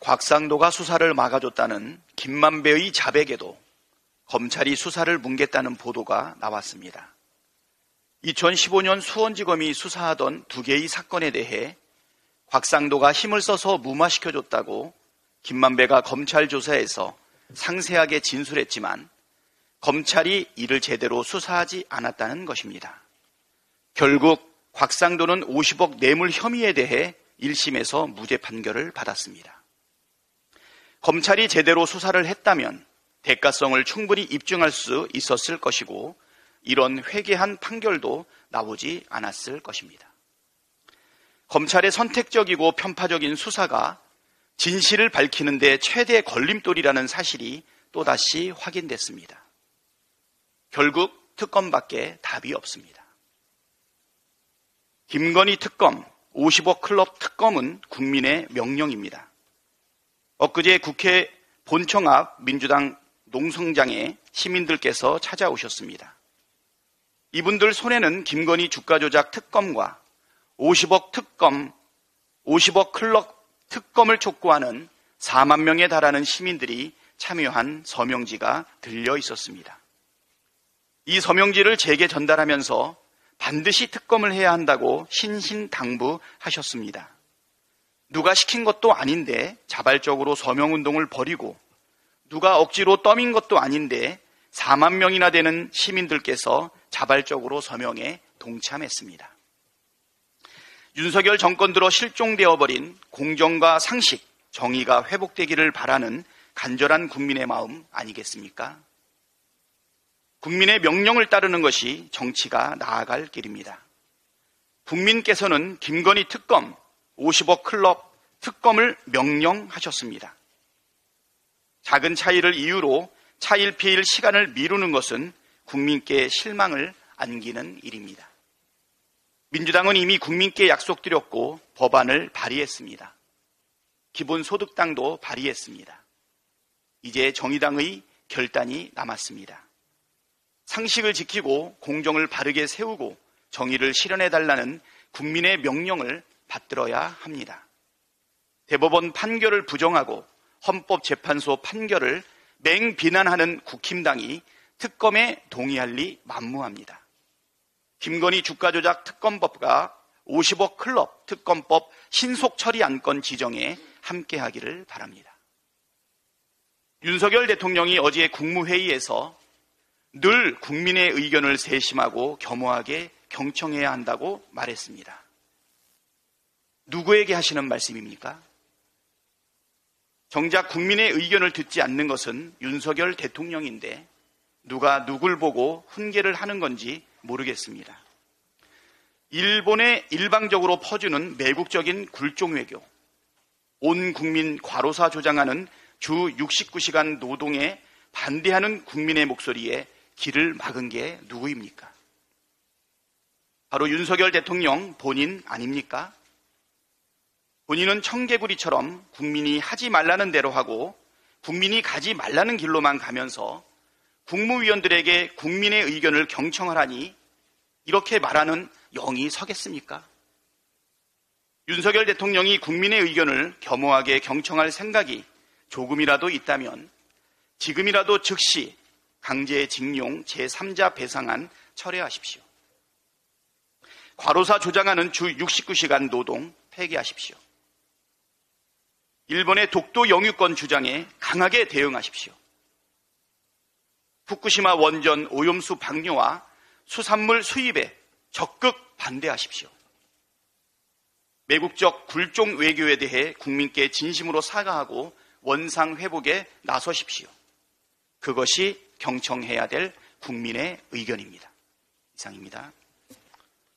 곽상도가 수사를 막아줬다는 김만배의 자백에도 검찰이 수사를 뭉갰다는 보도가 나왔습니다. 2015년 수원지검이 수사하던 두 개의 사건에 대해 곽상도가 힘을 써서 무마시켜줬다고 김만배가 검찰 조사에서 상세하게 진술했지만 검찰이 이를 제대로 수사하지 않았다는 것입니다. 결국 곽상도는 50억 뇌물 혐의에 대해 1심에서 무죄 판결을 받았습니다. 검찰이 제대로 수사를 했다면 대가성을 충분히 입증할 수 있었을 것이고 이런 회개한 판결도 나오지 않았을 것입니다. 검찰의 선택적이고 편파적인 수사가 진실을 밝히는 데 최대 걸림돌이라는 사실이 또다시 확인됐습니다. 결국 특검밖에 답이 없습니다. 김건희 특검, 50억 클럽 특검은 국민의 명령입니다. 엊그제 국회 본청 앞 민주당 농성장에 시민들께서 찾아오셨습니다. 이분들 손에는 김건희 주가 조작 특검과 50억 특검, 50억 클럽 특검을 촉구하는 4만 명에 달하는 시민들이 참여한 서명지가 들려 있었습니다. 이 서명지를 제게 전달하면서 반드시 특검을 해야 한다고 신신당부하셨습니다. 누가 시킨 것도 아닌데 자발적으로 서명운동을 벌이고 누가 억지로 떠민 것도 아닌데 4만 명이나 되는 시민들께서 자발적으로 서명에 동참했습니다. 윤석열 정권 들어 실종되어버린 공정과 상식, 정의가 회복되기를 바라는 간절한 국민의 마음 아니겠습니까? 국민의 명령을 따르는 것이 정치가 나아갈 길입니다. 국민께서는 김건희 특검, 50억 클럽 특검을 명령하셨습니다. 작은 차이를 이유로 차일피일 시간을 미루는 것은 국민께 실망을 안기는 일입니다. 민주당은 이미 국민께 약속드렸고 법안을 발의했습니다. 기본소득당도 발의했습니다. 이제 정의당의 결단이 남았습니다. 상식을 지키고 공정을 바르게 세우고 정의를 실현해달라는 국민의 명령을 받들어야 합니다. 대법원 판결을 부정하고 헌법재판소 판결을 맹비난하는 국힘당이 특검에 동의할 리 만무합니다. 김건희 주가조작 특검법과 50억 클럽 특검법 신속 처리 안건 지정에 함께하기를 바랍니다. 윤석열 대통령이 어제 국무회의에서 늘 국민의 의견을 세심하고 겸허하게 경청해야 한다고 말했습니다. 누구에게 하시는 말씀입니까? 정작 국민의 의견을 듣지 않는 것은 윤석열 대통령인데 누가 누굴 보고 훈계를 하는 건지 모르겠습니다. 일본에 일방적으로 퍼주는 매국적인 굴종 외교, 온 국민 과로사 조장하는 주 69시간 노동에 반대하는 국민의 목소리에 길을 막은 게 누구입니까? 바로 윤석열 대통령 본인 아닙니까? 본인은 청개구리처럼 국민이 하지 말라는 대로 하고 국민이 가지 말라는 길로만 가면서 국무위원들에게 국민의 의견을 경청하라니 이렇게 말하는 영이 서겠습니까? 윤석열 대통령이 국민의 의견을 겸허하게 경청할 생각이 조금이라도 있다면 지금이라도 즉시 강제징용 제3자 배상안 철회하십시오. 과로사 조장하는 주 69시간 노동 폐기하십시오. 일본의 독도 영유권 주장에 강하게 대응하십시오. 후쿠시마 원전 오염수 방류와 수산물 수입에 적극 반대하십시오. 매국적 굴종 외교에 대해 국민께 진심으로 사과하고 원상 회복에 나서십시오. 그것이 경청해야 될 국민의 의견입니다. 이상입니다.